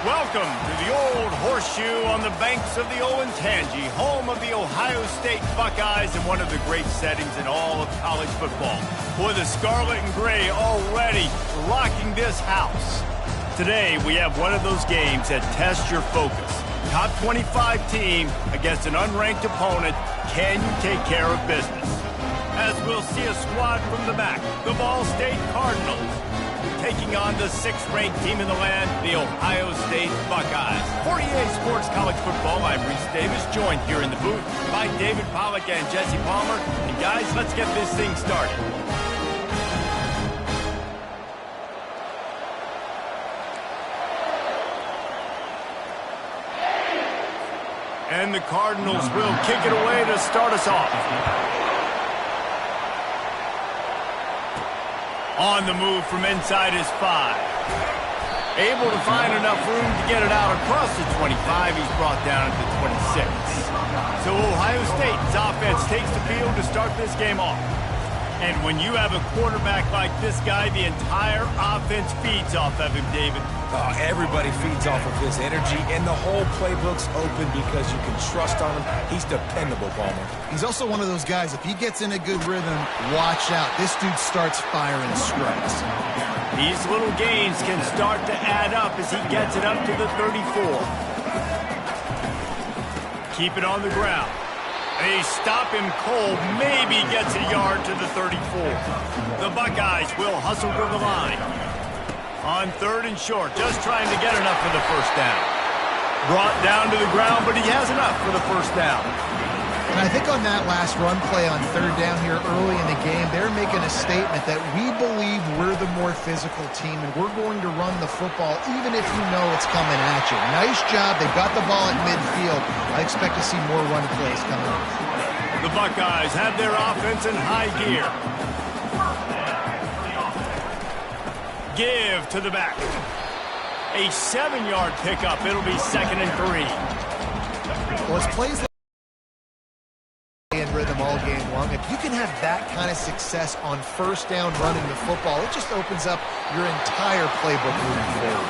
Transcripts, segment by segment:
Welcome to the Old Horseshoe on the banks of the Olentangy, home of the Ohio State Buckeyes and one of the great settings in all of college football. Boy, the scarlet and gray already rocking this house. Today, we have one of those games that tests your focus. Top 25 team against an unranked opponent. Can you take care of business? As we'll see a squad from the back, the Ball State Cardinals, taking on the 6th-ranked team in the land, the Ohio State Buckeyes. For EA Sports College Football, I'm Reese Davis, joined here in the booth by David Pollack and Jesse Palmer. And guys, let's get this thing started. And the Cardinals will kick it away to start us off. On the move from inside his 5. Able to find enough room to get it out across the 25. He's brought down at the 26. So Ohio State's offense takes the field to start this game off. And when you have a quarterback like this guy, the entire offense feeds off of him, David. Everybody feeds off of his energy, and the whole playbook's open because you can trust on him. He's dependable, Palmer. He's also one of those guys, if he gets in a good rhythm, watch out. This dude starts firing strikes. These little gains can start to add up as he gets it up to the 34. Keep it on the ground. They stop him cold, maybe gets a yard to the 34. The Buckeyes will hustle to the line. On 3rd and short, just trying to get enough for the first down. Brought down to the ground, but he has enough for the first down. And I think on that last run play on 3rd down here early in the game, they're making a statement that we believe we're the more physical team and we're going to run the football even if you know it's coming at you. Nice job. They've got the ball at midfield. I expect to see more run plays coming up. The Buckeyes have their offense in high gear. Give to the back. A 7-yard pickup. It'll be 2nd and 3. Well, it's plays like in rhythm all game long. If you can have that kind of success on 1st down running the football, it just opens up your entire playbook moving forward.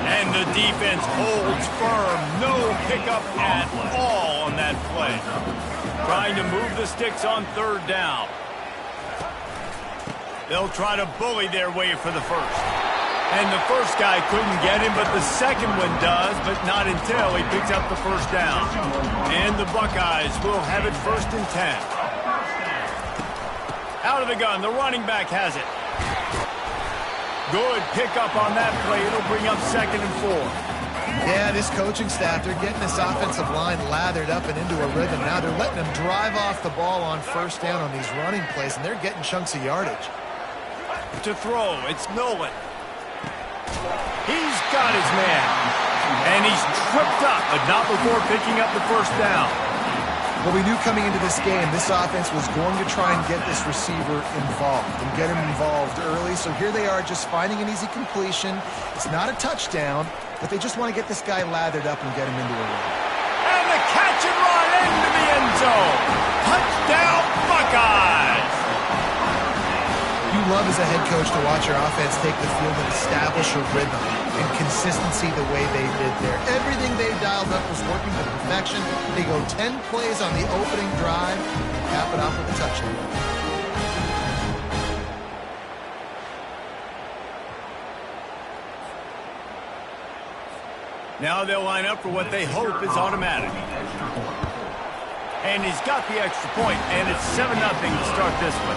And the defense holds firm. No pickup at all on that play. Trying to move the sticks on 3rd down. They'll try to bully their way for the first. And the first guy couldn't get him, but the second one does, but not until he picks up the first down. And the Buckeyes will have it 1st and 10. Out of the gun, the running back has it. Good pickup on that play. It'll bring up 2nd and 4. Yeah, this coaching staff, they're getting this offensive line lathered up and into a rhythm. Now they're letting them drive off the ball on 1st down on these running plays, and they're getting chunks of yardage. To throw, it's Nolan. He's got his man. And he's tripped up, but not before picking up the first down. Well, we knew coming into this game, this offense was going to try and get this receiver involved and get him involved early. So here they are just finding an easy completion. It's not a touchdown, but they just want to get this guy lathered up and get him into a run. And the catch and run into the end zone. Touchdown, Buckeyes! You love as a head coach to watch your offense take the field and establish a rhythm and consistency the way they did there. Everything they dialed up was working to perfection. They go 10 plays on the opening drive and cap it off with a touchdown. Now they'll line up for what they hope is automatic. And he's got the extra point, and it's 7-0 to start this one.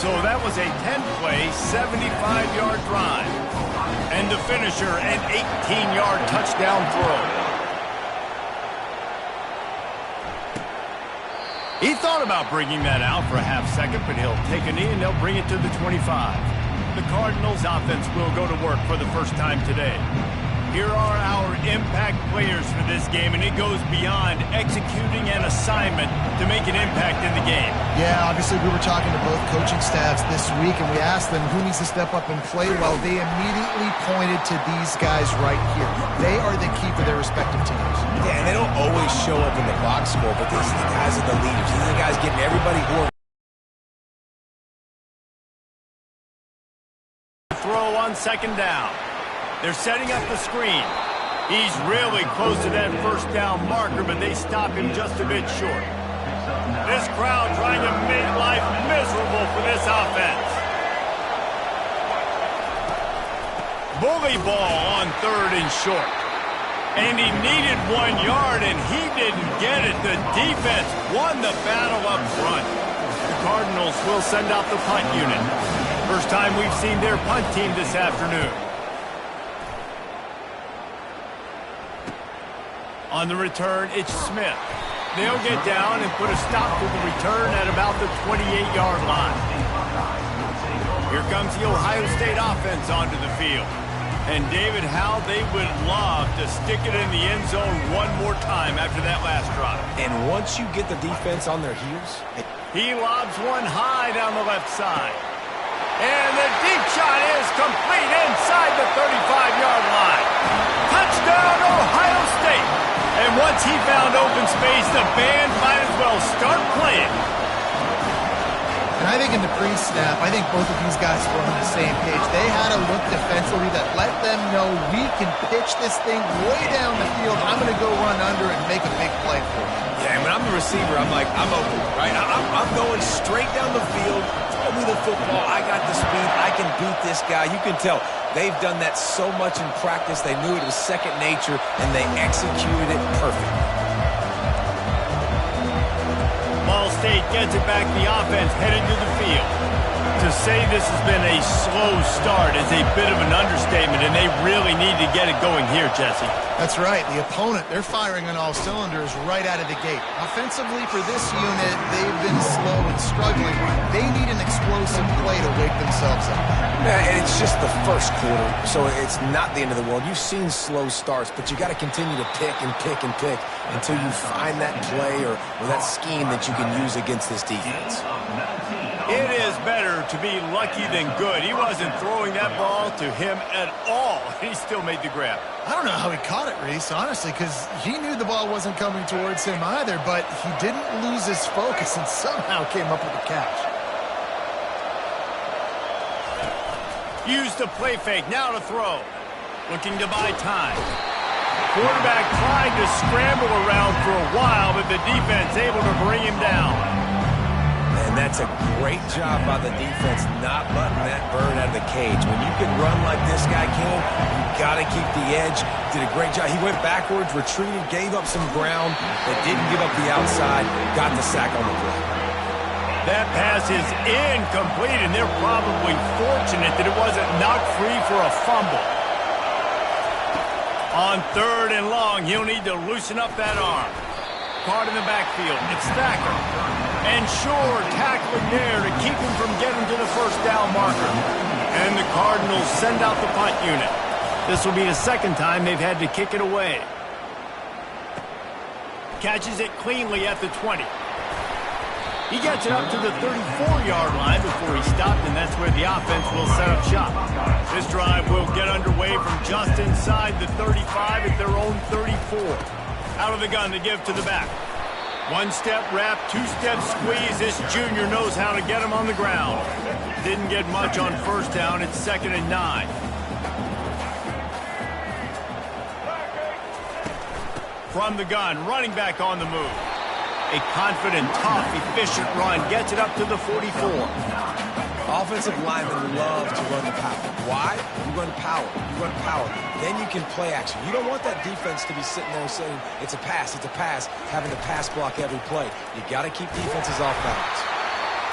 So that was a 10-play, 75-yard drive. And the finisher, an 18-yard touchdown throw. He thought about bringing that out for a half second, but he'll take a knee and they'll bring it to the 25. The Cardinals offense will go to work for the first time today. Here are our impact players for this game, and it goes beyond executing an assignment to make an impact in the game. Yeah, obviously we were talking to both coaching staffs this week, and we asked them who needs to step up and play well. They immediately pointed to these guys right here. They are the key for their respective teams. Yeah, and they don't always show up in the box score, but these are the guys that are the leaders. These are the guys getting everybody who are throw on 2nd down. They're setting up the screen. He's really close to that first down marker, but they stop him just a bit short. This crowd trying to make life miserable for this offense. Bully ball on 3rd and short. And he needed 1 yard, and he didn't get it. The defense won the battle up front. The Cardinals will send out the punt unit. First time we've seen their punt team this afternoon. On the return, it's Smith. They'll get down and put a stop to the return at about the 28-yard line. Here comes the Ohio State offense onto the field. And David, how they would love to stick it in the end zone one more time after that last drive. And once you get the defense on their heels... He lobs one high down the left side. And the deep shot is complete inside the 35-yard line. Touchdown, Ohio State. And once he found open space, the band might as well start playing. And I think in the pre-snap, I think both of these guys were on the same page. They had a look defensively that let them know we can pitch this thing way down the field. I'm going to go run under it and make a big play for it. Yeah, when I'm the receiver, I'm like, I'm open, right? I'm going straight down the field. Throw me the football. I got the speed. I can beat this guy. You can tell they've done that so much in practice. They knew it was second nature, and they executed it perfectly. Ball State gets it back. The offense headed to the field. To say this has been a slow start is a bit of an understatement, and they really need to get it going here, Jesse. That's right. The opponent, they're firing on all cylinders right out of the gate. Offensively, for this unit, they've been slow and struggling. They need an explosive play to wake themselves up. Yeah, and it's just the first quarter, so it's not the end of the world. You've seen slow starts, but you got to continue to pick and pick and pick until you find that play or that scheme that you can use against this defense. It is better to be lucky than good. He wasn't throwing that ball to him at all. He still made the grab. I don't know how he caught it, Reese, honestly, because he knew the ball wasn't coming towards him either, but he didn't lose his focus and somehow came up with a catch. Use the play fake, now to throw. Looking to buy time. Quarterback tried to scramble around for a while, but the defense able to bring him down. And that's a great job by the defense not letting that bird out of the cage. When you can run like this guy can, you got to keep the edge. Did a great job. He went backwards, retreated, gave up some ground, but didn't give up the outside, got the sack on the play. That pass is incomplete, and they're probably fortunate that it wasn't knocked free for a fumble. On 3rd and long, he'll need to loosen up that arm. Caught in the backfield. It's Thacker. And Shore tackling there to keep him from getting to the first down marker. And the Cardinals send out the punt unit. This will be the second time they've had to kick it away. Catches it cleanly at the 20. He gets it up to the 34-yard line before he stopped, and that's where the offense will set up shop. This drive will get underway from just inside the 35 at their own 34. Out of the gun to give to the back. One-step wrap, two-step squeeze. This junior knows how to get him on the ground. Didn't get much on first down. It's 2nd and 9. From the gun, running back on the move. A confident, tough, efficient run gets it up to the 44. Offensive linemen love to run the power. Why? You run power. You run power. Then you can play action. You don't want that defense to be sitting there saying, it's a pass, having to pass block every play. You got to keep defenses off balance.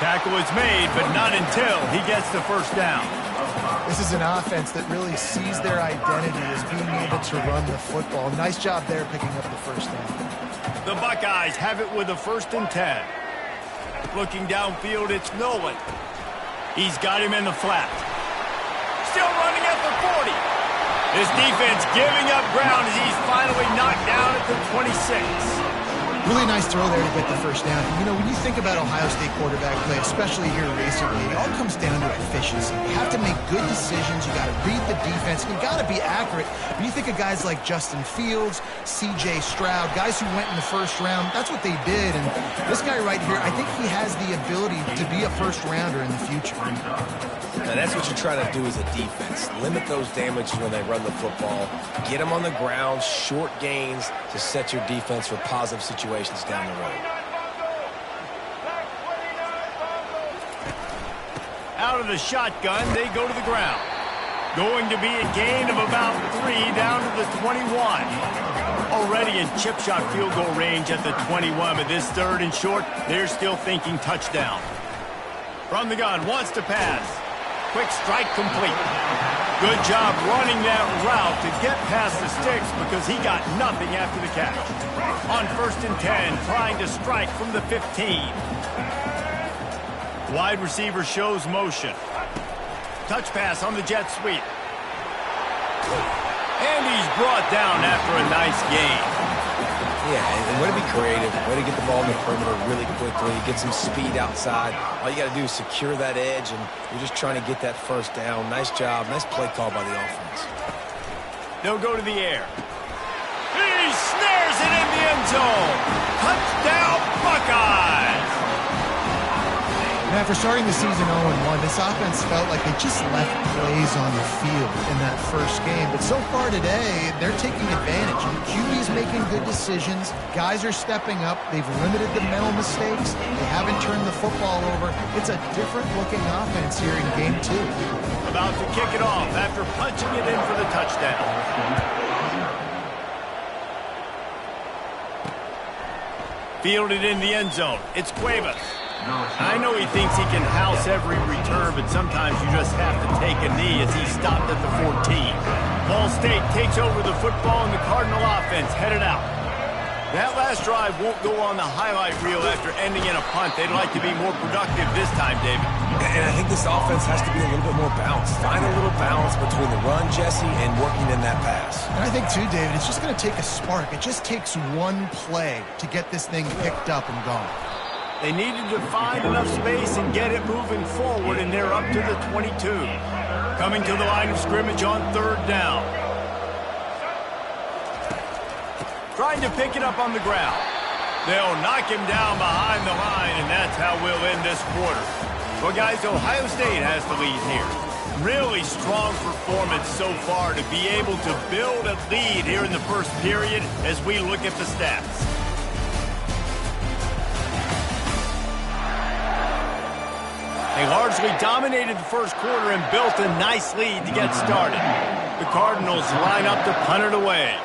Tackle is made, but not until he gets the first down. This is an offense that really sees their identity as being able to run the football. Nice job there picking up the first down. The Buckeyes have it with a 1st and 10. Looking downfield, it's Nolan. He's got him in the flat. Still running at the 40. This defense giving up ground as he's finally knocked down at the 26. Really nice throw there to get the first down. You know, when you think about Ohio State quarterback play, especially here recently, it all comes down to efficiency. You have to make good decisions. You got to read the defense. You got to be accurate. When you think of guys like Justin Fields, C.J. Stroud, guys who went in the first round, that's what they did. And this guy right here, I think he has the ability to be a first-rounder in the future. Now that's what you try to do as a defense. Limit those damages when they run the football. Get them on the ground, short gains to set your defense for positive situations down the road. Out of the shotgun, they go to the ground. Going to be a gain of about 3 down to the 21. Already in chip shot field goal range at the 21, but this 3rd and short, they're still thinking touchdown. From the gun, wants to pass. Quick strike complete. Good job running that route to get past the sticks because he got nothing after the catch. On 1st and 10, trying to strike from the 15. Wide receiver shows motion. Touch pass on the jet sweep. And he's brought down after a nice gain. Yeah, and way to be creative, way to get the ball in the perimeter really quickly, get some speed outside. All you got to do is secure that edge, and you're just trying to get that first down. Nice job. Nice play call by the offense. They'll go to the air. He snares it in the end zone. Touchdown, Buckeyes! And after starting the season 0-1, this offense felt like they just left plays on the field in that first game. But so far today, they're taking advantage. QB's making good decisions. Guys are stepping up. They've limited the mental mistakes. They haven't turned the football over. It's a different-looking offense here in Game 2. About to kick it off after punching it in for the touchdown. Fielded in the end zone. It's Cuevas. I know he thinks he can house every return, but sometimes you just have to take a knee as he stopped at the 14. Ball State takes over the football and the Cardinal offense headed out. That last drive won't go on the highlight reel after ending in a punt. They'd like to be more productive this time, David. And I think this offense has to be a little bit more balanced. Find a little balance between the run, Jesse, and working in that pass. And I think, too, David, it's just going to take a spark. It just takes one play to get this thing picked up and gone. They needed to find enough space and get it moving forward, and they're up to the 22. Coming to the line of scrimmage on 3rd down. Trying to pick it up on the ground. They'll knock him down behind the line, and that's how we'll end this quarter. Well, guys, Ohio State has the lead here. Really strong performance so far to be able to build a lead here in the first period as we look at the stats. They largely dominated the first quarter and built a nice lead to get started. The Cardinals line up to punt it away.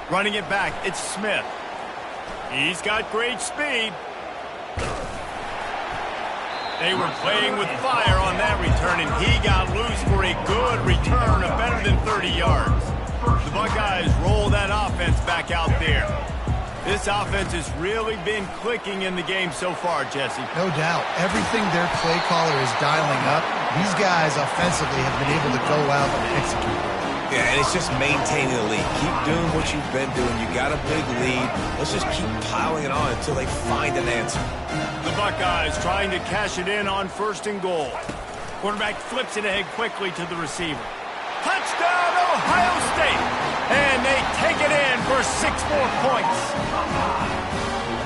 Running it back, it's Smith. He's got great speed. They were playing with fire on that return, and he got loose for a good return of better than 30 yards. The Buckeyes roll that offense back out there. This offense has really been clicking in the game so far, Jesse. No doubt. Everything their play caller is dialing up, these guys offensively have been able to go out and execute. Yeah, and it's just maintaining the lead. Keep doing what you've been doing. You got a big lead. Let's just keep piling it on until they find an answer. The Buckeyes trying to cash it in on 1st and goal. Quarterback flips it ahead quickly to the receiver. Touchdown, Ohio State! And they take it in for 6 more points.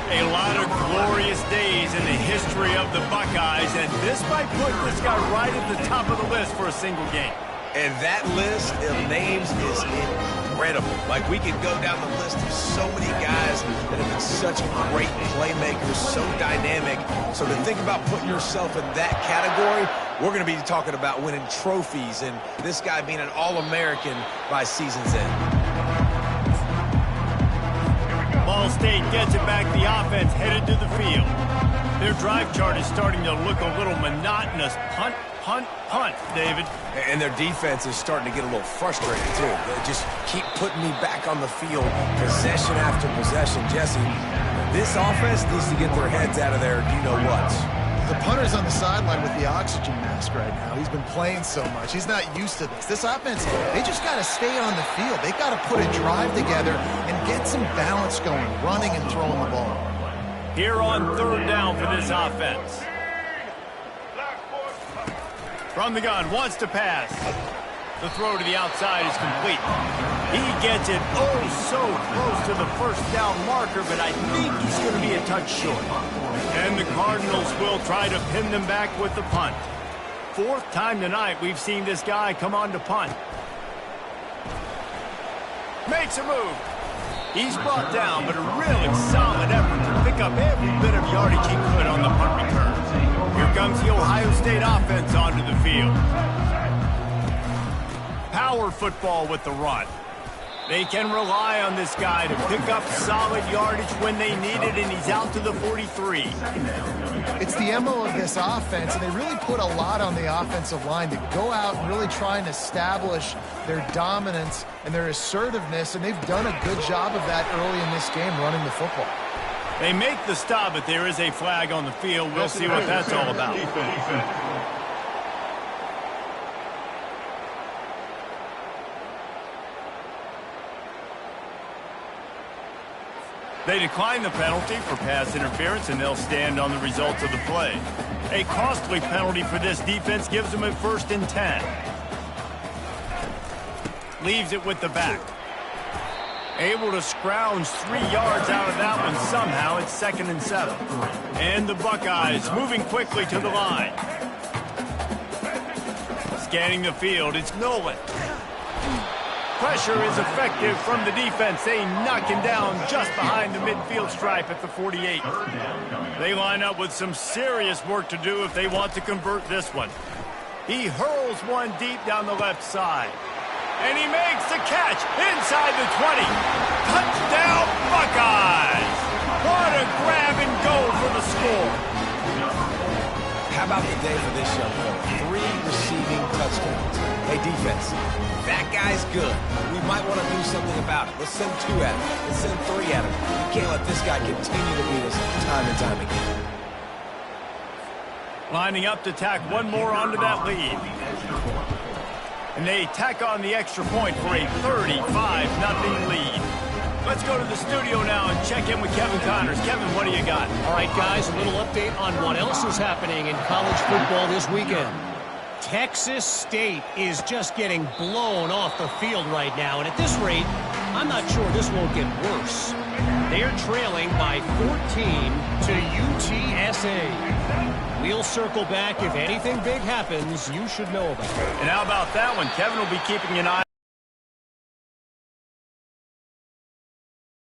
A lot of glorious days in the history of the Buckeyes, and this might put this guy right at the top of the list for a single game. And that list of names is incredible. Like, we could go down the list of so many guys that have been such great playmakers, so dynamic. So to think about putting yourself in that category, we're going to be talking about winning trophies and this guy being an All-American by season's end. Ball State gets it back. The offense headed to the field. Their drive chart is starting to look a little monotonous. Punt, punt, punt, David. And their defense is starting to get a little frustrated, too. They just keep putting me back on the field, possession after possession. Jesse, this offense needs to get their heads out of there, you know what. The punter's on the sideline with the oxygen mask right now. He's been playing so much. He's not used to this. This offense, they just got to stay on the field. They got to put a drive together and get some balance going, running and throwing the ball. Here on third down for this offense. From the gun, wants to pass. The throw to the outside is complete. He gets it so close to the first down marker, but I think he's going to be a touch short. And the Cardinals will try to pin them back with the punt. Fourth time tonight we've seen this guy come on to punt. Makes a move. He's brought down, but a really solid effort to pick up every bit of yardage he could on the punt return. Here comes the Ohio State offense onto the field. Power football with the run. They can rely on this guy to pick up solid yardage when they need it, and he's out to the 43. It's the MO of this offense, and they really put a lot on the offensive line to go out and really try and establish their dominance and their assertiveness, and they've done a good job of that early in this game running the football. They make the stop, but there is a flag on the field. We'll see what that's all about. They decline the penalty for pass interference, and they'll stand on the results of the play. A costly penalty for this defense gives them a 1st and 10. Leaves it with the back. Able to scrounge 3 yards out of that one somehow. It's 2nd and 7. And the Buckeyes moving quickly to the line. Scanning the field, it's Nolan. Pressure is effective from the defense. They knock him down just behind the midfield stripe at the 48. They line up with some serious work to do if they want to convert this one. He hurls one deep down the left side. And he makes the catch inside the 20. Touchdown, Buckeyes! What a grab and go for the score. How about the day for this young fella? 3 receiving touchdowns. Hey, defense, that guy's good. We might want to do something about it. Let's send 2 at him. Let's send 3 at him. You can't let this guy continue to beat us time and time again. Lining up to tack one more onto that lead. And they tack on the extra point for a 35-0 lead. Let's go to the studio now and check in with Kevin Connors. Kevin, what do you got? All right, guys, a little update on what else is happening in college football this weekend. Texas State is just getting blown off the field right now, and at this rate, I'm not sure this won't get worse. They are trailing by 14 to UTSA. We'll circle back. If anything big happens, you should know about it. And how about that one? Kevin will be keeping an eye.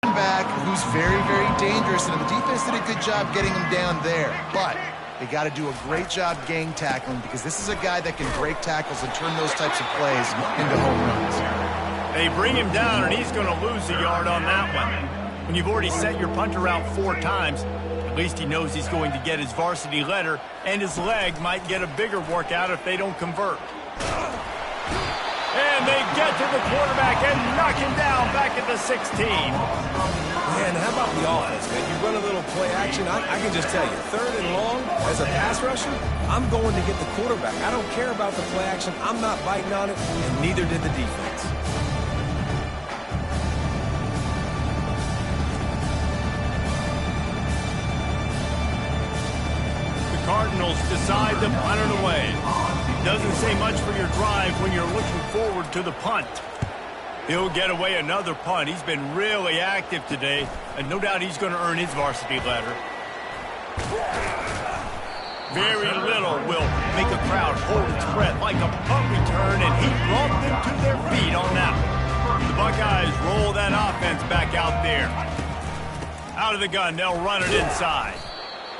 Back, who's very, very dangerous, and the defense did a good job getting him down there. But they got to do a great job gang tackling, because this is a guy that can break tackles and turn those types of plays into home runs. They bring him down, and he's going to lose a yard on that one. When you've already set your punter out 4 times, at least he knows he's going to get his varsity letter, and his leg might get a bigger workout if they don't convert. And they get to the quarterback and knock him down back at the 16. Man, how about the offense, man? You run a little play action. I can just tell you, 3rd and long, as a pass rusher, I'm going to get the quarterback. I don't care about the play action. I'm not biting on it, and neither did the defense. Cardinals decide to punt it away. Doesn't say much for your drive when you're looking forward to the punt. He'll get away another punt. He's been really active today, and no doubt he's going to earn his varsity letter. Very little will make a crowd hold its breath like a punt return, and he brought them to their feet on that one. The Buckeyes roll that offense back out there. Out of the gun, they'll run it inside.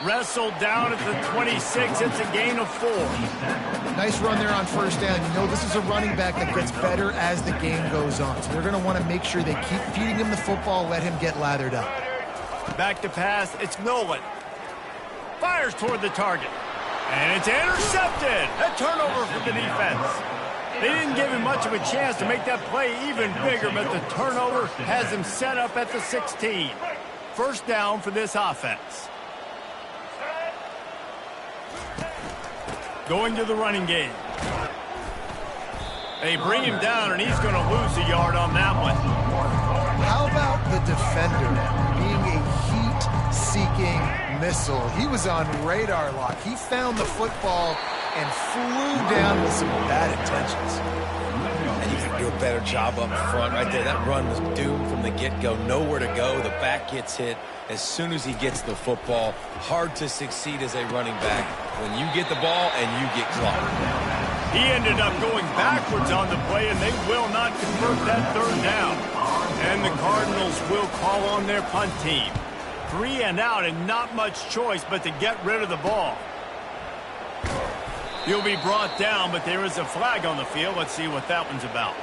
Wrestled down at the 26. It's a gain of 4. Nice run there on 1st down. You know, this is a running back that gets better as the game goes on. So they're going to want to make sure they keep feeding him the football, let him get lathered up. Back to pass. It's Nolan. Fires toward the target. And it's intercepted. A turnover for the defense. They didn't give him much of a chance to make that play even bigger, but the turnover has him set up at the 16. 1st down for this offense. Going to the running game. They bring him down, and he's going to lose a yard on that one. How about the defender being a heat-seeking missile? He was on radar lock. He found the football and flew down with some bad intentions. And you can do a better job up front right there. That run was doomed from the get-go. Nowhere to go. The back gets hit as soon as he gets the football. Hard to succeed as a running back when you get the ball and you get clocked. He ended up going backwards on the play, and they will not convert that third down. And the Cardinals will call on their punt team. 3 and out, and not much choice but to get rid of the ball. He'll be brought down, but there is a flag on the field. Let's see what that one's about.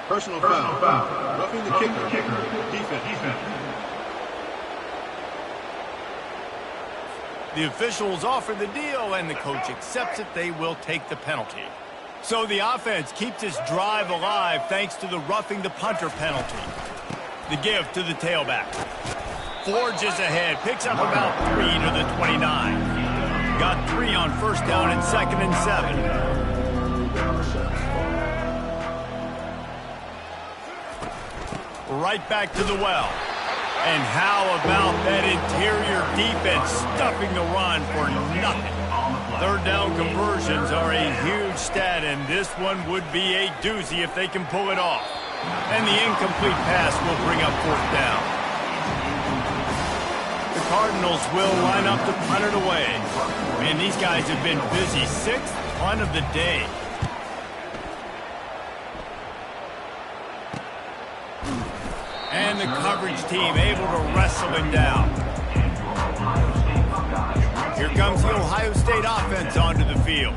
Personal foul. Roughing the kicker. Defense. The officials offer the deal, and the coach accepts it. They will take the penalty. So the offense keeps this drive alive thanks to the roughing the punter penalty. The give to the tailback. Forges ahead, picks up about 3 to the 29. Got 3 on first down and 2nd and 7. Right back to the well. And how about that interior defense stuffing the run for nothing? Third down conversions are a huge stat, and this one would be a doozy if they can pull it off. And the incomplete pass will bring up 4th down. The Cardinals will line up to punt it away. Man, these guys have been busy. 6th punt of the day. And the coverage team able to wrestle him down. Here comes the Ohio State offense onto the field.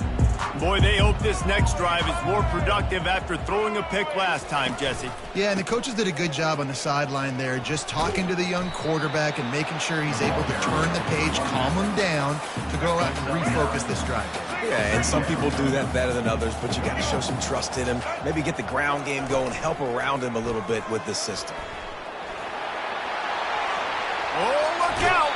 Boy, they hope this next drive is more productive after throwing a pick last time, Jesse. Yeah, and the coaches did a good job on the sideline there, just talking to the young quarterback and making sure he's able to turn the page, calm him down to go out and refocus this drive. Yeah, and some people do that better than others, but you got to show some trust in him. Maybe get the ground game going, help around him a little bit with this system. Oh, look out!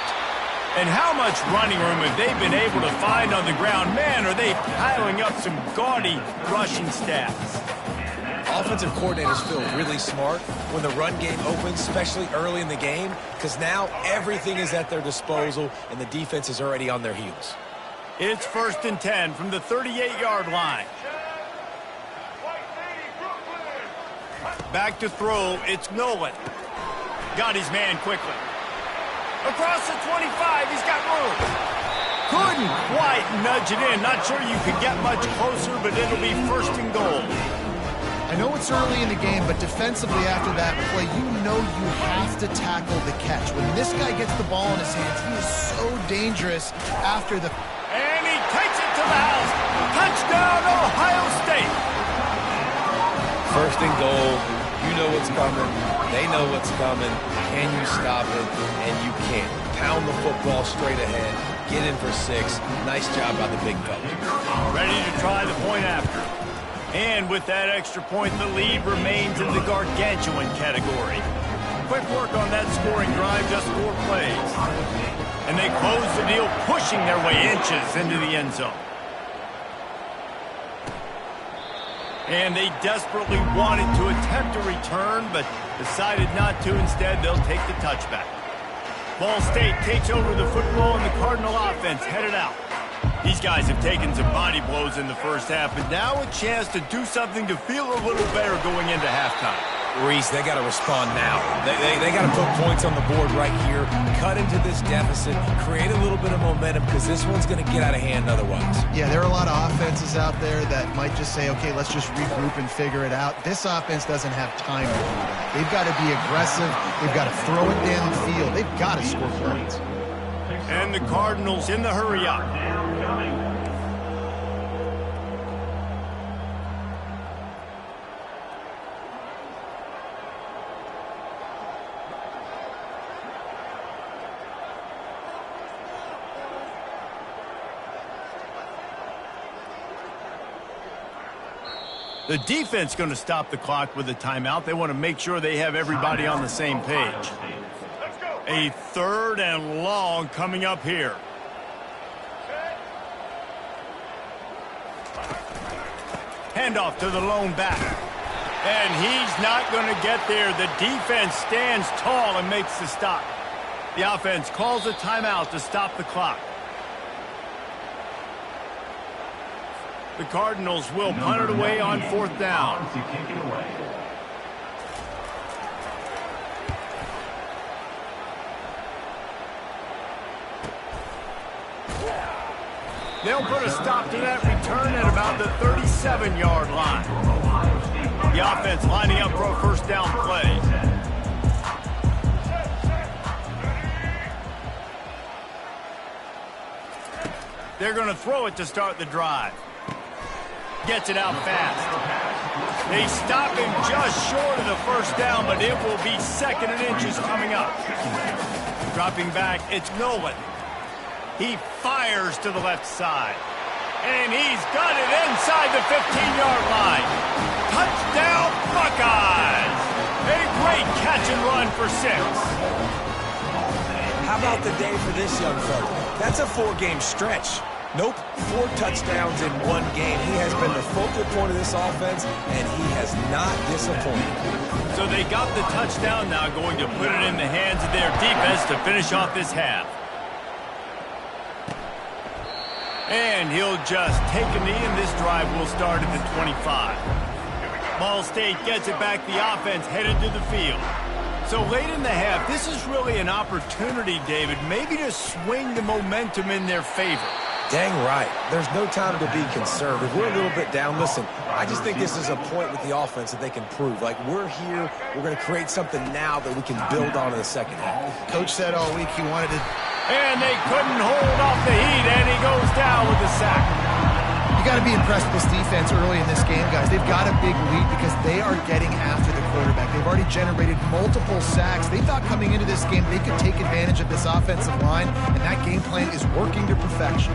And how much running room have they been able to find on the ground? Man, are they piling up some gaudy rushing stats. Offensive coordinators feel really smart when the run game opens, especially early in the game, because now everything is at their disposal and the defense is already on their heels. It's 1st and 10 from the 38-yard line. Back to throw, it's Nolan. Got his man quickly. Across the 25, he's got room. Couldn't quite nudge it in. Not sure you could get much closer, but it'll be 1st and goal. I know it's early in the game, but defensively after that play, you know you have to tackle the catch. When this guy gets the ball in his hands, he is so dangerous after the... And he takes it to the house. Touchdown, Ohio State. 1st and goal. You know what's coming. They know what's coming. Can you stop it? And you can't. Pound the football straight ahead. Get in for 6. Nice job by the big fella. Ready to try the point after. And with that extra point, the lead remains in the gargantuan category. Quick work on that scoring drive, just 4 plays. And they close the deal, pushing their way inches into the end zone. And they desperately wanted to attempt a return, but decided not to. Instead, they'll take the touchback. Ball State takes over the football, and the Cardinal offense headed out. These guys have taken some body blows in the first half, but now a chance to do something to feel a little better going into halftime. Reese, they got to respond now. They got to put points on the board right here, cut into this deficit, create a little bit of momentum, because this one's going to get out of hand otherwise. Yeah, there are a lot of offenses out there that might just say, okay, let's just regroup and figure it out. This offense doesn't have time to do that. They've got to be aggressive. They've got to throw it down the field. They've got to score points. And the Cardinals in the hurry up. The defense going to stop the clock with a timeout. They want to make sure they have everybody on the same page. A 3rd and long coming up here. Handoff to the lone back. And he's not going to get there. The defense stands tall and makes the stop. The offense calls a timeout to stop the clock. The Cardinals will punt it away on 4th down. They'll put a stop to that return at about the 37-yard line. The offense lining up for a first down play. They're going to throw it to start the drive. Gets it out fast. They stop him just short of the first down, but it will be 2nd and inches coming up. Dropping back, it's Nolan. He fires to the left side. And he's got it inside the 15-yard line. Touchdown, Buckeyes! A great catch and run for 6. How about the day for this young fella? That's a 4-game stretch. Nope, 4 touchdowns in 1 game. He has been the focal point of this offense, and he has not disappointed. So they got the touchdown, now going to put it in the hands of their defense to finish off this half. And he'll just take a knee, and this drive will start at the 25. Ball State gets it back. The offense headed to the field. So late in the half, this is really an opportunity, David, maybe to swing the momentum in their favor. Dang right. There's no time to be conservative. We're a little bit down. Listen, I just think this is a point with the offense that they can prove. Like, we're here. We're going to create something now that we can build on in the second half. Coach said all week he wanted to... And they couldn't hold off the heat, and he goes down with the sack. You got to be impressed with this defense early in this game, guys. They've got a big lead because they are getting after the quarterback. They've already generated multiple sacks. They thought coming into this game they could take advantage of this offensive line, and that game plan is working to perfection.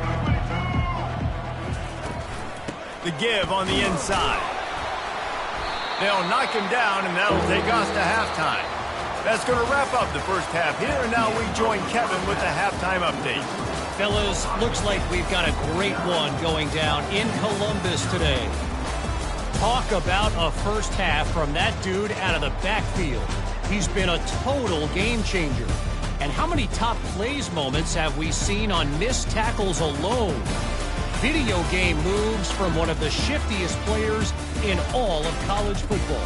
The give on the inside. They'll knock him down, and that'll take us to halftime. That's going to wrap up the first half here, and now we join Kevin with the halftime update. Fellas, looks like we've got a great one going down in Columbus today. Talk about a first half from that dude out of the backfield. He's been a total game changer. And how many top plays moments have we seen on missed tackles alone? Video game moves from one of the shiftiest players in all of college football.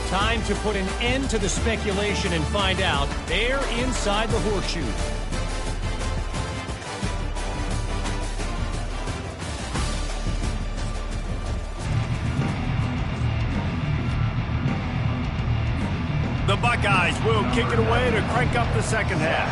Time to put an end to the speculation and find out. They're inside the horseshoe. The Buckeyes will kick it away to crank up the second half.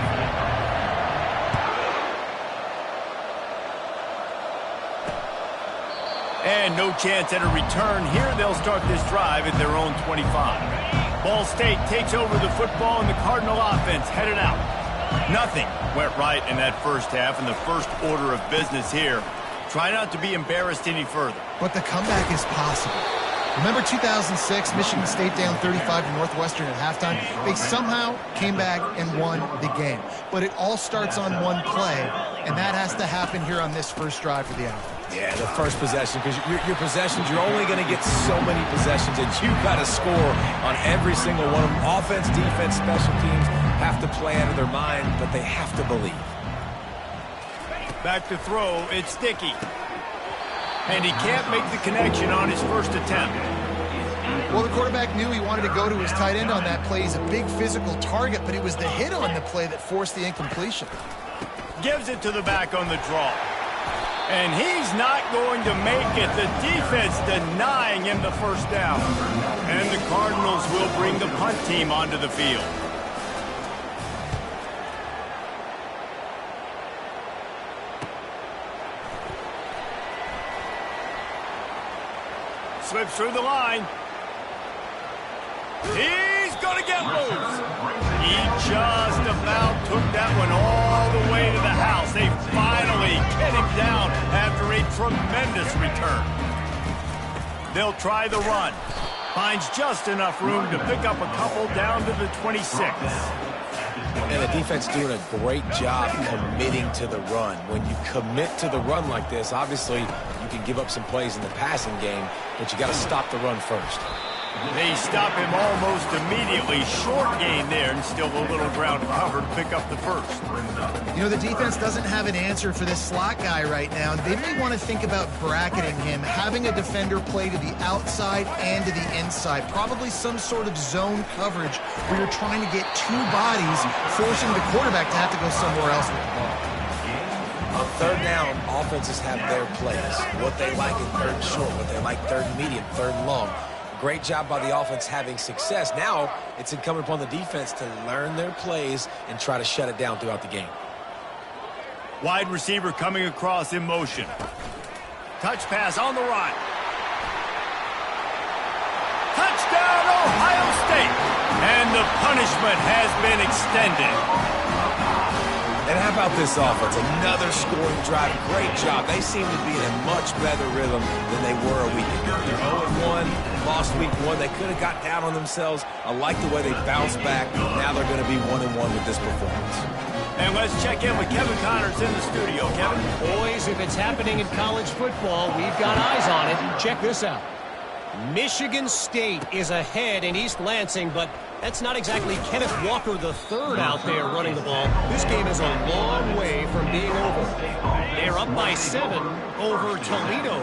And no chance at a return here. They'll start this drive at their own 25. Ball State takes over the football, and the Cardinal offense headed out. Nothing went right in that first half, and the first order of business here. Try not to be embarrassed any further. But the comeback is possible. Remember 2006, Michigan State down 35 to Northwestern at halftime? They somehow came back and won the game. But it all starts on one play, and that has to happen here on this first drive for the offense. Yeah, the first possession, because your possessions, you're only going to get so many possessions, and you've got to score on every single one of them. Offense, defense, special teams have to play out of their mind, but they have to believe. Back to throw, it's Sticky. And he can't make the connection on his first attempt. Well, the quarterback knew he wanted to go to his tight end on that play. He's a big physical target, but it was the hit on the play that forced the incompletion. Gives it to the back on the draw. And he's not going to make it. The defense denying him the first down. And the Cardinals will bring the punt team onto the field. Slips through the line. He's going to get loose. He just about took that one all the way to the house. They finally get him down after a tremendous return. They'll try the run. Finds just enough room to pick up a couple down to the 26. And the defense doing a great job committing to the run. When you commit to the run like this, obviously you can give up some plays in the passing game, but you got to stop the run first. They stop him almost immediately. Short gain there, and still a little ground to cover to pick up the first. You know, the defense doesn't have an answer for this slot guy right now. They may want to think about bracketing him, having a defender play to the outside and to the inside. Probably some sort of zone coverage where you're trying to get two bodies, forcing the quarterback to have to go somewhere else with the ball. On third down, offenses have their plays. What they like in third and short, what they like third and medium, third and long. Great job by the offense having success. Now it's incumbent upon the defense to learn their plays and try to shut it down throughout the game. Wide receiver coming across in motion. Touch pass on the run. Touchdown, Ohio State. And the punishment has been extended. And how about this offense? Another scoring drive. Great job. They seem to be in a much better rhythm than they were a week ago. They're 0-1, lost week 1. They could have got down on themselves. I like the way they bounced back. Now they're going to be 1-1 with this performance. And let's check in with Kevin Connors in the studio. Kevin? Boys, if it's happening in college football, we've got eyes on it. Check this out. Michigan State is ahead in East Lansing, but that's not exactly Kenneth Walker III out there running the ball. This game is a long way from being over. They're up by 7 over Toledo.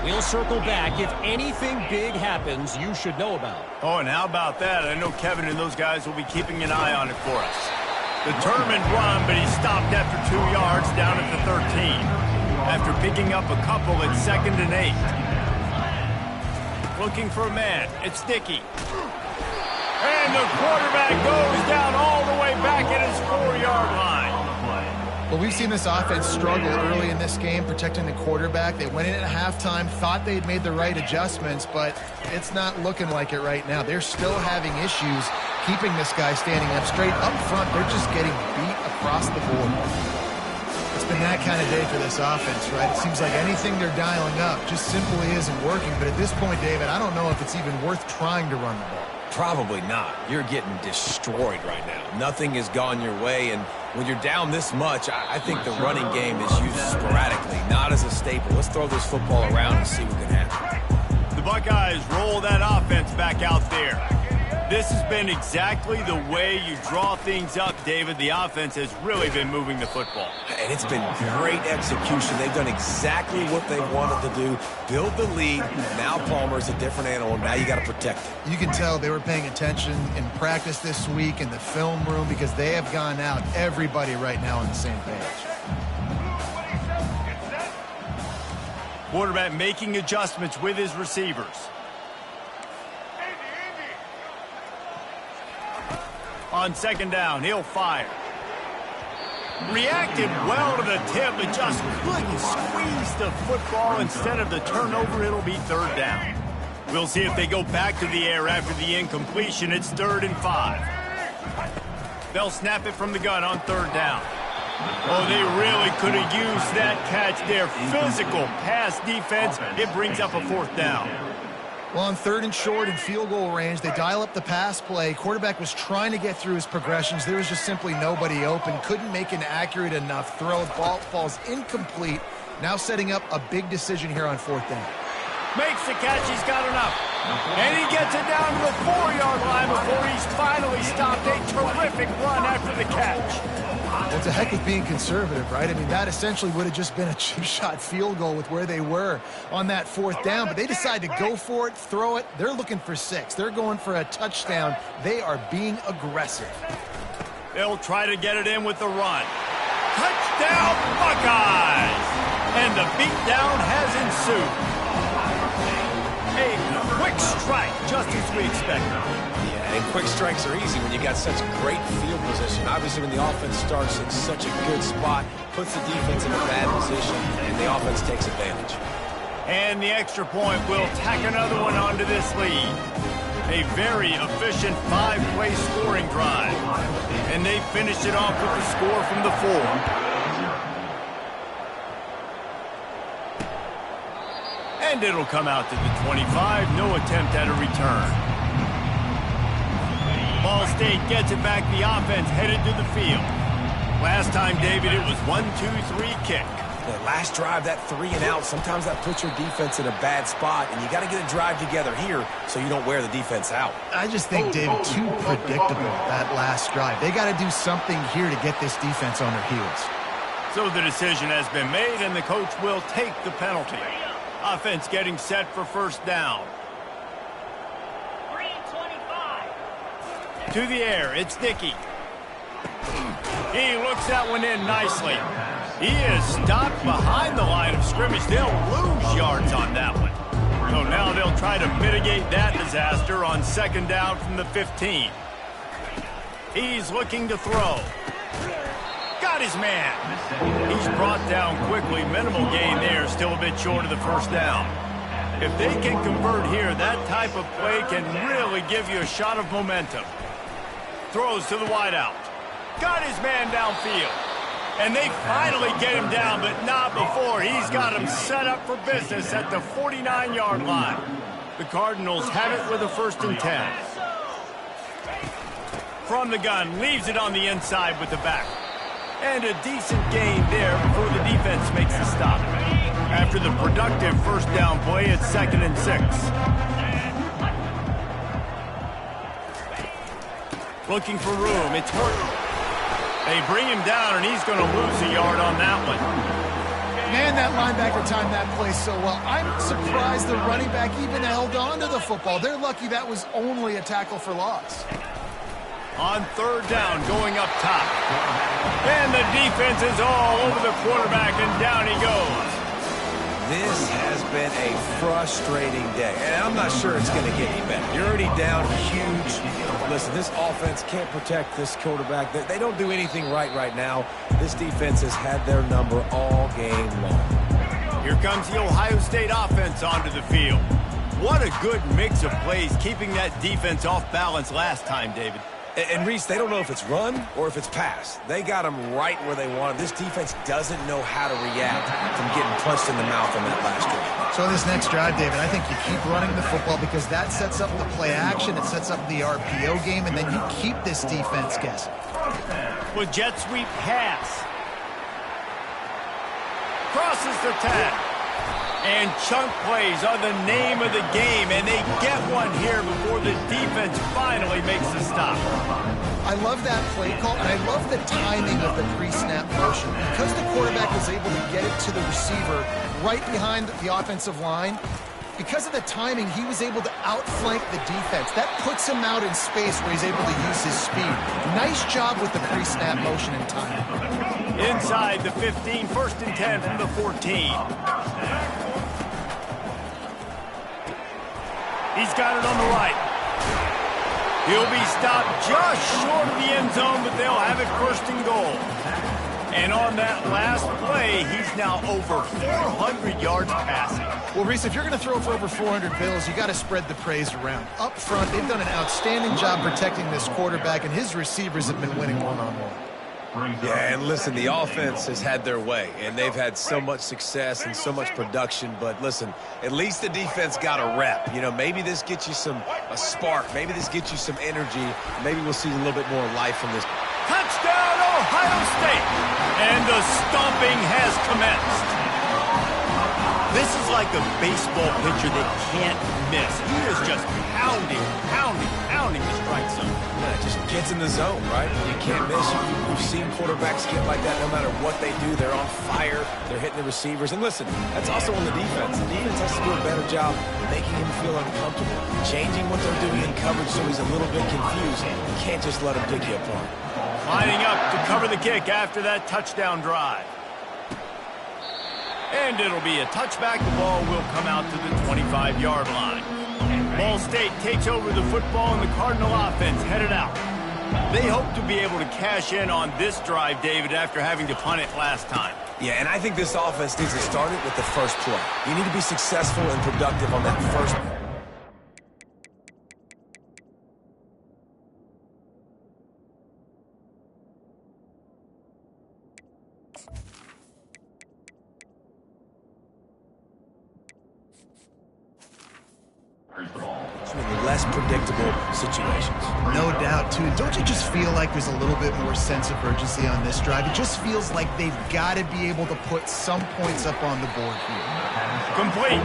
We'll circle back. If anything big happens, you should know about. Oh, and how about that? I know Kevin and those guys will be keeping an eye on it for us. Determined run, but he stopped after 2 yards down at the 13. After picking up a couple at 2nd and 8. Looking for a man. It's Dickey. And the quarterback goes down all the way back at his 4-yard line. Well, we've seen this offense struggle early in this game protecting the quarterback. They went in at halftime, thought they'd made the right adjustments, but it's not looking like it right now. They're still having issues keeping this guy standing up straight. Up front, they're just getting beat across the board. It's been that kind of day for this offense, right? It seems like anything they're dialing up just simply isn't working. But at this point, David, I don't know if it's even worth trying to run the ball. Probably not. You're getting destroyed right now. Nothing has gone your way, and when you're down this much, I think the running game is used sporadically, not as a staple. Let's throw this football around and see what can happen. The Buckeyes roll that offense back out there. This has been exactly the way you draw things up, David. The offense has really been moving the football. And it's been great execution. They've done exactly what they wanted to do. Build the lead. Now Palmer's a different animal. Now you got to protect it. You can tell they were paying attention in practice this week in the film room because they have gone out, everybody right now on the same page. Quarterback making adjustments with his receivers. On 2nd down, he'll fire. Reacted well to the tip, but just couldn't squeeze the football. Instead of the turnover, it'll be 3rd down. We'll see if they go back to the air after the incompletion. It's 3rd and 5. They'll snap it from the gun on 3rd down. Oh, they really could have used that catch there. Physical pass defense. It brings up a 4th down. Well, on 3rd and short and field goal range, they dial up the pass play. Quarterback was trying to get through his progressions. There was just simply nobody open. Couldn't make an accurate enough throw. Ball falls incomplete. Now setting up a big decision here on 4th down. Makes the catch. He's got enough. And he gets it down to the 4-yard line before he's finally stopped. A terrific run after the catch. Well, it's a heck of being conservative, right? I mean, that essentially would have just been a chip-shot field goal with where they were on that 4th down. But they decide to go for it, throw it. They're looking for 6. They're going for a touchdown. They are being aggressive. They'll try to get it in with the run. Touchdown, Buckeyes! And the beatdown has ensued. A quick strike, just as we expected. Yeah, and quick strikes are easy when you got such great field position. Obviously, when the offense starts in such a good spot, puts the defense in a bad position, and the offense takes advantage. And the extra point will tack another one onto this lead. A very efficient 5-play scoring drive. And they finished it off with the score from the 4. And it'll come out to the 25. No attempt at a return. Ball State gets it back. The offense headed to the field. Last time, David, it was 1-2-3 kick. The last drive, that 3 and out, sometimes that puts your defense in a bad spot, and you got to get a drive together here so you don't wear the defense out. I just think, David, too predictable, that last drive. They got to do something here to get this defense on their heels. So the decision has been made, and the coach will take the penalty. Offense getting set for first down. 3-25. To the air, it's Dickey. He looks that one in nicely. He is stopped behind the line of scrimmage. They'll lose yards on that one. So now they'll try to mitigate that disaster on second down from the 15. He's looking to throw. Got his man. He's brought down quickly. Minimal gain there. Still a bit short of the first down. If they can convert here, that type of play can really give you a shot of momentum. Throws to the wideout. Got his man downfield. And they finally get him down, but not before. He's got him set up for business at the 49-yard line. The Cardinals have it with a 1st and 10. From the gun, leaves it on the inside with the back. And a decent gain there before the defense makes the stop. After the productive first down play, it's 2nd and 6. Looking for room. It's Horton. They bring him down, and he's going to lose a yard on that one. Man, that linebacker timed that play so well. I'm surprised the running back even held on to the football. They're lucky that was only a tackle for loss. On 3rd down, going up top. And the defense is all over the quarterback, and down he goes. This has been a frustrating day, and I'm not sure it's going to get any better. You're already down huge. Listen, this offense can't protect this quarterback. They don't do anything right now. This defense has had their number all game long. Here comes the Ohio State offense onto the field. What a good mix of plays, keeping that defense off balance last time, David. And Reese, they don't know if it's run or if it's pass. They got them right where they want them. This defense doesn't know how to react from getting punched in the mouth on that last drive. So this next drive, David, I think you keep running the football because that sets up the play action, it sets up the RPO game, and then you keep this defense guessing. With jet sweep pass. Crosses the tag. And chunk plays are the name of the game, and they get one here before the defense finally makes the stop. I love that play call, and I love the timing of the pre-snap motion. Because the quarterback was able to get it to the receiver right behind the offensive line, because of the timing, he was able to outflank the defense. That puts him out in space where he's able to use his speed. Nice job with the pre-snap motion and timing. Inside the 15, 1st and 10 from the 14. He's got it on the right. He'll be stopped just short of the end zone, but they'll have it 1st and goal. And on that last play, he's now over 400 yards passing. Well, Reese, if you're going to throw for over 400 bills, you got to spread the praise around. Up front, they've done an outstanding job protecting this quarterback, and his receivers have been winning one-on-one. Yeah, and listen, the offense has had their way, and they've had so much success and so much production. But listen, at least the defense got a rep. You know, maybe this gets you a spark. Maybe this gets you some energy. Maybe we'll see a little bit more life from this. Touchdown, Ohio State! And the stomping has commenced. This is like a baseball pitcher that can't miss. He is just pounding the strike zone. Yeah, just gets in the zone, right? You can't miss. We've seen quarterbacks get like that no matter what they do. They're on fire. They're hitting the receivers. And listen, that's also on the defense. The defense has to do a better job making him feel uncomfortable, changing what they're doing in coverage so he's a little bit confused. You can't just let him pick you apart. Lining up to cover the kick after that touchdown drive. And it'll be a touchback. The ball will come out to the 25-yard line. Ball State takes over the football, and the Cardinal offense headed out. They hope to be able to cash in on this drive, David, after having to punt it last time. Yeah, and I think this offense needs to start it with the first play. You need to be successful and productive on that first play. less predictable situations. No doubt, too. Don't you just feel like there's a little bit more sense of urgency on this drive? It just feels like they've got to be able to put some points up on the board here. Complete.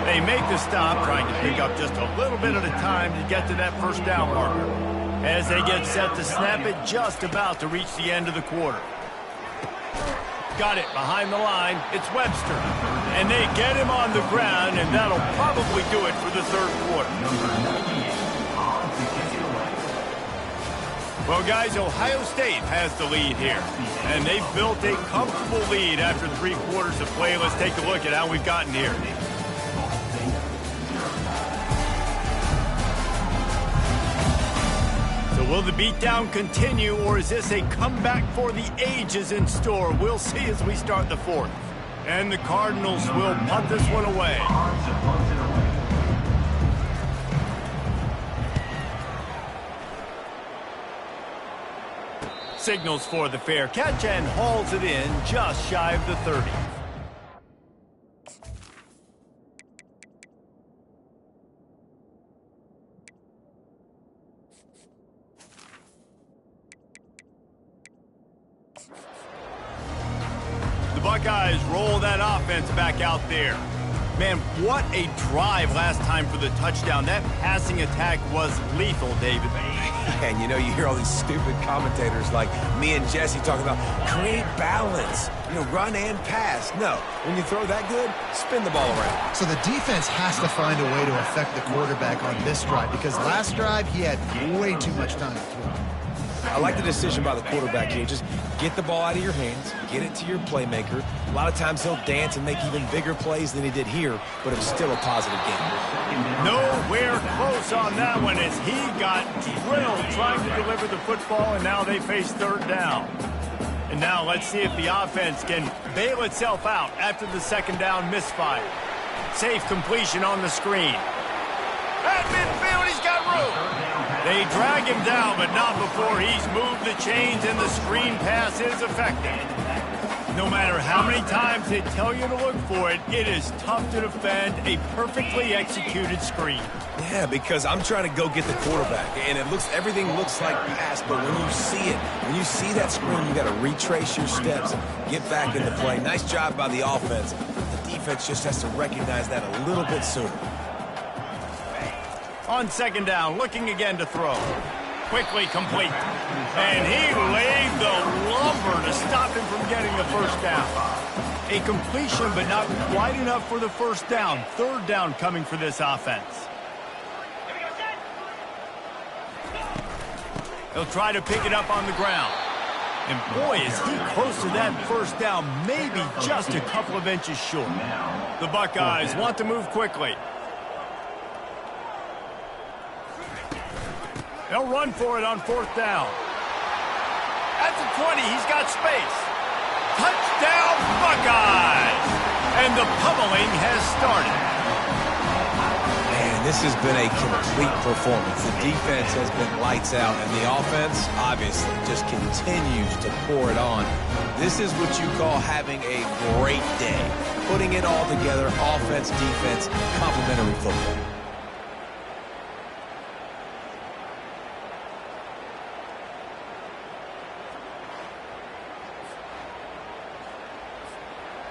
They make the stop, trying to pick up just a little bit at a time to get to that first down marker. As they get set to snap it, just about to reach the end of the quarter. Got it behind the line. It's Webster. And they get him on the ground, and that'll probably do it for the third quarter. Well, guys, Ohio State has the lead here. And they've built a comfortable lead after 3 quarters of play. Let's take a look at how we've gotten here. So will the beatdown continue, or is this a comeback for the ages in store? We'll see as we start the fourth. And the Cardinals will punt this one away. Signals for the fair catch and hauls it in just shy of the 30. The Buckeyes roll that offense back out there. Man, what a drive last time for the touchdown. That passing attack was lethal, David. And you know, you hear all these stupid commentators like me and Jesse talking about create balance, run and pass. No, when you throw that good, spin the ball around. So the defense has to find a way to affect the quarterback on this drive, because last drive he had way too much time to throw. I like the decision by the quarterback here. Just get the ball out of your hands, get it to your playmaker. A lot of times he'll dance and make even bigger plays than he did here, but it was still a positive game. Nowhere close on that one as he got drilled trying to deliver the football, and now they face third down. And now let's see if the offense can bail itself out after the second down misfire. Safe completion on the screen. At midfield, he's got room. They drag him down, but not before he's moved the chains and the screen pass is effective. No matter how many times they tell you to look for it, it is tough to defend a perfectly executed screen. Yeah, because I'm trying to go get the quarterback, and everything looks like pass, but when you see it, when you see that screen, you got to retrace your steps and get back into play. Nice job by the offense. The defense just has to recognize that a little bit sooner. On second down, looking again to throw. Quickly complete. And he laid the lumber to stop him from getting the first down. A completion, but not quite enough for the first down. Third down coming for this offense. He'll try to pick it up on the ground. And boy, is he close to that first down, maybe just a couple of inches short. The Buckeyes want to move quickly. They'll run for it on fourth down. At the 20, he's got space. Touchdown, Buckeyes! And the pummeling has started. Man, this has been a complete performance. The defense has been lights out, and the offense, obviously, just continues to pour it on. This is what you call having a great day. Putting it all together, offense, defense, complementary football.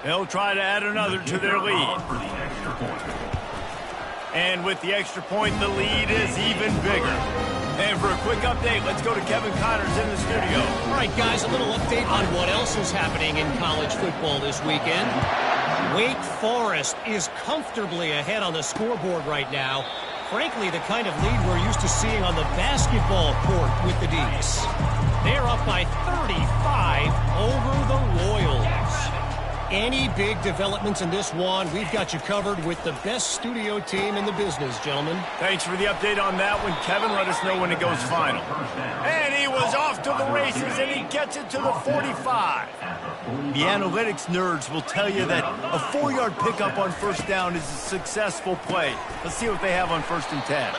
They'll try to add another to their lead. And with the extra point, the lead is even bigger. And for a quick update, let's go to Kevin Connors in the studio. All right, guys, a little update on what else is happening in college football this weekend. Wake Forest is comfortably ahead on the scoreboard right now. Frankly, the kind of lead we're used to seeing on the basketball court with the Deeks. They're up by 35 over the Royals. Any big developments in this one, we've got you covered with the best studio team in the business, gentlemen. Thanks for the update on that one, Kevin. Let us know when it goes final. And he was off to the races, and he gets it to the 45. The analytics nerds will tell you that a 4-yard pickup on first down is a successful play. Let's see what they have on 1st and 10.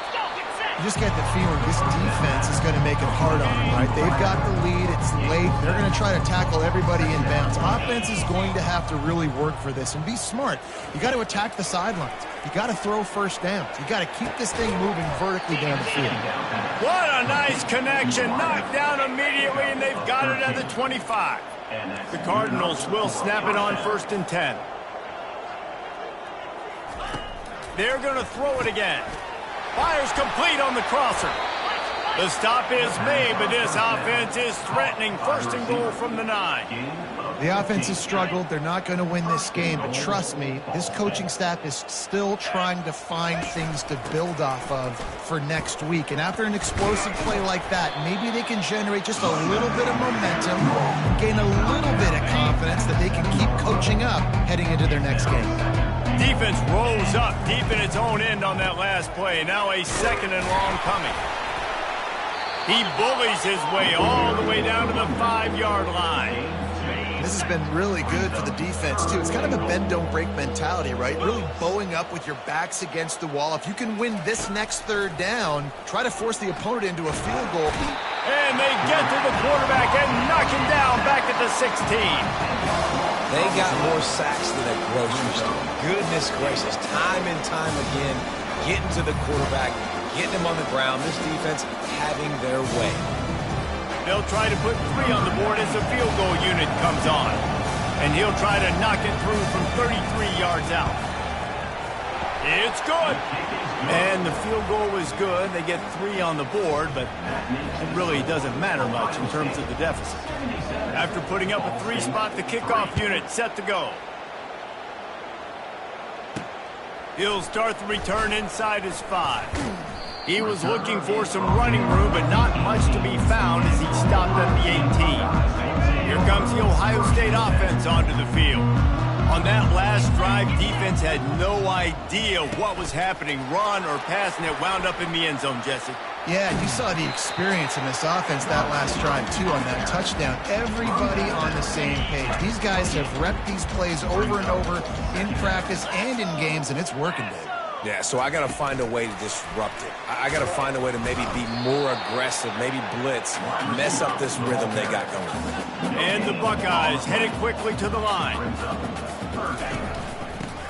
You just get the feeling this defense is going to make it hard on them, right? They've got the lead. It's late. They're going to try to tackle everybody in bounds. Offense is going to have to really work for this and be smart. You got to attack the sidelines. You got to throw first downs. You got to keep this thing moving vertically down the field. What a nice connection. Knocked down immediately, and they've got it at the 25. The Cardinals will snap it on 1st and 10. They're going to throw it again. Fires complete on the crosser. The stop is made, but this offense is threatening 1st and goal from the 9. The offense has struggled. They're not going to win this game, but trust me, this coaching staff is still trying to find things to build off of for next week. And after an explosive play like that, maybe they can generate just a little bit of momentum and gain a little bit of confidence that they can keep coaching up heading into their next game. Defense rolls up deep in its own end on that last play. Now a 2nd and long coming. He bullies his way all the way down to the 5-yard line. This has been really good for the defense, too. It's kind of a bend-don't-break mentality, right? Really bowing up with your backs against the wall. If you can win this next 3rd down, try to force the opponent into a field goal. And they get to the quarterback and knock him down back at the 16. They got more sacks than a grocery store. Goodness gracious, time and time again, getting to the quarterback, getting him on the ground. This defense having their way. They'll try to put 3 on the board as the field goal unit comes on. And he'll try to knock it through from 33 yards out. It's good. And the field goal was good. They get 3 on the board, but it really doesn't matter much in terms of the deficit. After putting up a 3 spot, the kickoff unit set to go. He'll start the return inside his 5. He was looking for some running room, but not much to be found as he stopped at the 18. Here comes the Ohio State offense onto the field. On that last drive, defense had no idea what was happening, run or pass, and it wound up in the end zone, Jesse. Yeah, you saw the experience in this offense that last drive, too, on that touchdown. Everybody on the same page. These guys have repped these plays over and over in practice and in games, and it's working, Dave. Yeah, so I got to find a way to disrupt it. I got to find a way to maybe be more aggressive, maybe blitz, mess up this rhythm they got going. And the Buckeyes headed quickly to the line.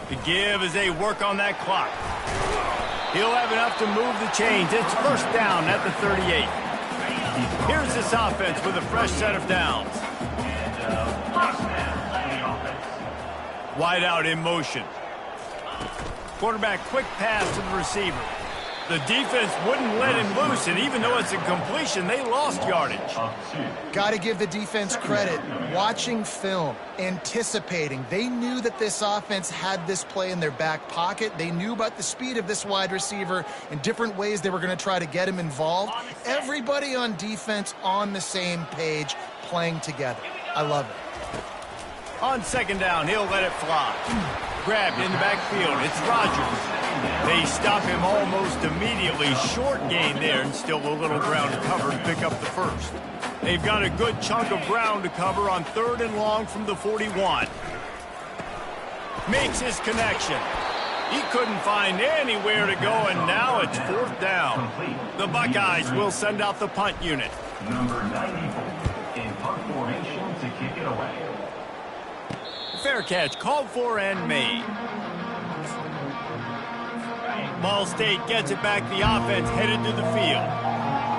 The give as they work on that clock. He'll have enough to move the chains. It's 1st down at the 38. Here's this offense with a fresh set of downs. Wide out in motion. Quarterback quick pass to the receiver. The defense wouldn't let him loose, and even though it's a completion, they lost yardage. Got to give the defense credit. Watching film, anticipating. They knew that this offense had this play in their back pocket. They knew about the speed of this wide receiver and different ways they were going to try to get him involved. Everybody on defense on the same page, playing together. I love it. On 2nd down, he'll let it fly. Grabbed in the backfield. It's Rodgers. They stop him almost immediately. Short gain there, and still a little ground to cover to pick up the 1st. They've got a good chunk of ground to cover on 3rd and long from the 41. Makes his connection. He couldn't find anywhere to go, and now it's 4th down. The Buckeyes will send out the punt unit. Number 94 in punt formation to kick it away. Fair catch called for and made. Ball State gets it back. The offense headed to the field.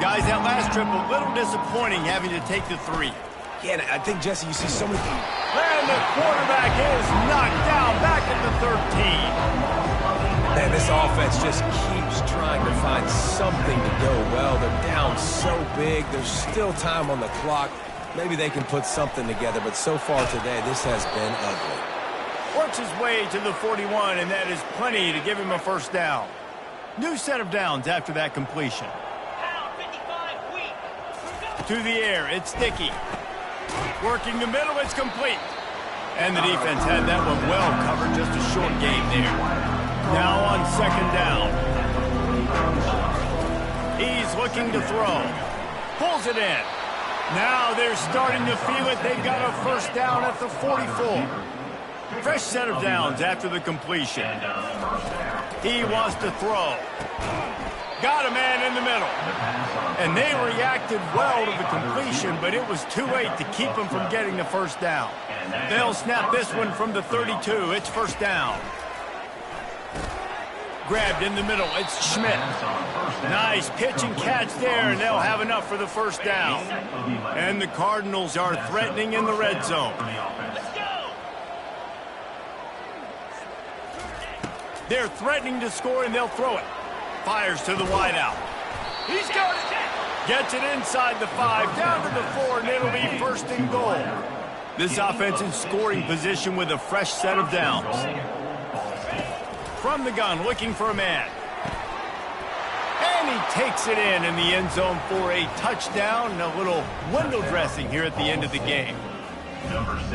Guys, that last trip a little disappointing having to take the 3. Yeah, I think, Jesse, you see so many people. And the quarterback is knocked down back at the 13. Man, this offense just keeps trying to find something to go well. They're down so big. There's still time on the clock. Maybe they can put something together, but so far today, this has been ugly. Works his way to the 41, and that is plenty to give him a 1st down. New set of downs after that completion. To the air, it's Dickey. Working the middle, it's complete. And the defense had that one well covered, just a short game there. Now on 2nd down. He's looking to throw. Pulls it in. Now they're starting to feel it. They've got a 1st down at the 44. Fresh set of downs after the completion. He wants to throw. Got a man in the middle. And they reacted well to the completion, but it was too late to keep them from getting the first down. They'll snap this one from the 32. It's first down. Grabbed in the middle. It's Schmidt. Nice pitch and catch there, and they'll have enough for the first down. And the Cardinals are threatening in the red zone. They're threatening to score, and they'll throw it. Fires to the wideout. He's got it. Gets it inside the 5, down to the 4, and it'll be first and goal. This offense in scoring position with a fresh set of downs. From the gun, looking for a man. And he takes it in the end zone for a touchdown and a little window dressing here at the end of the game.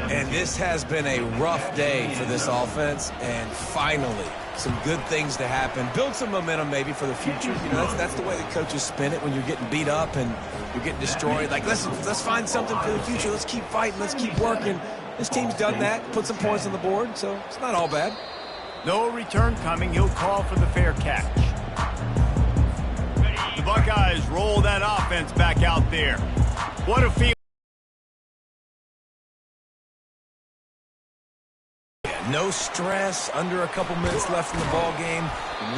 And this has been a rough day for this offense, and finally, some good things to happen. Build some momentum maybe for the future. You know, that's the way the coaches spin it when you're getting beat up and you're getting destroyed. Like, let's find something for the future. Let's keep fighting. Let's keep working. This team's done that, put some points on the board, so it's not all bad. No return coming. He'll call for the fair catch. The Buckeyes roll that offense back out there. What a feel. No stress, under a couple minutes left in the ball game.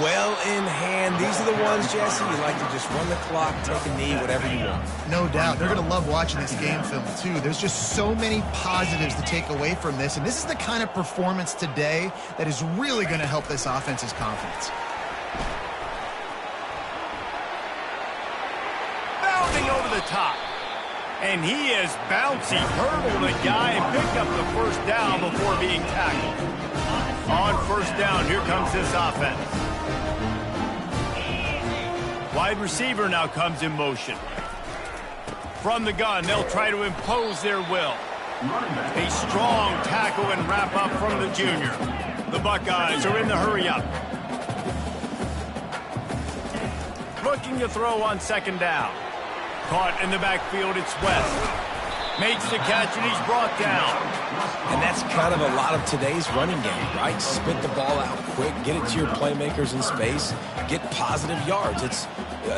Well in hand. These are the ones, Jesse, you like to just run the clock, take a knee, whatever you want. No doubt. They're going to love watching this game film, too. There's just so many positives to take away from this, and this is the kind of performance today that is really going to help this offense's confidence. Bounding over the top. And he is bouncy, hurdled a guy and picked up the first down before being tackled. On first down, here comes this offense. Wide receiver now comes in motion. From the gun, they'll try to impose their will. A strong tackle and wrap up from the junior. The Buckeyes are in the hurry up. Looking to throw on second down. Caught in the backfield, it's West. Makes the catch, and he's brought down. And that's kind of a lot of today's running game, right? Spit the ball out quick, get it to your playmakers in space, get positive yards. It's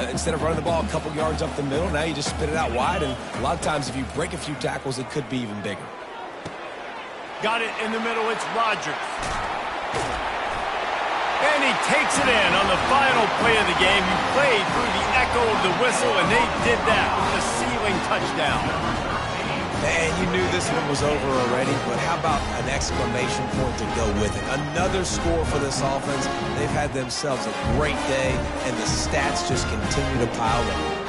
instead of running the ball a couple yards up the middle, now you just spit it out wide, and a lot of times if you break a few tackles, it could be even bigger. Got it in the middle, it's Rodgers. And he takes it in on the final play of the game. You played through the echo of the whistle, and they did that with a ceiling touchdown. And you knew this one was over already, but how about an exclamation point to go with it? Another score for this offense. They've had themselves a great day, and the stats just continue to pile up.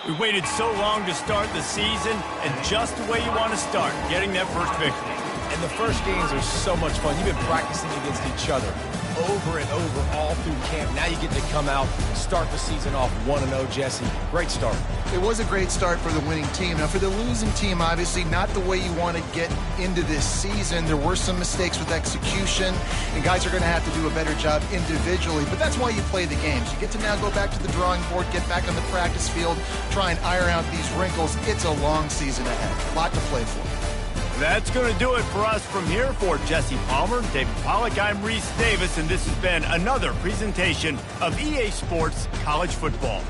We waited so long to start the season, and just the way you want to start, getting that first victory. And the first games are so much fun. You've been practicing against each other over and over all through camp. Now you get to come out, start the season off 1-0, Jesse. Great start. It was a great start for the winning team. Now, for the losing team, obviously not the way you want to get into this season. There were some mistakes with execution, and guys are going to have to do a better job individually. But that's why you play the games. You get to now go back to the drawing board, get back on the practice field, try and iron out these wrinkles. It's a long season ahead. A lot to play for. That's going to do it for us from here. For Jesse Palmer, David Pollack, I'm Reese Davis, and this has been another presentation of EA Sports College Football.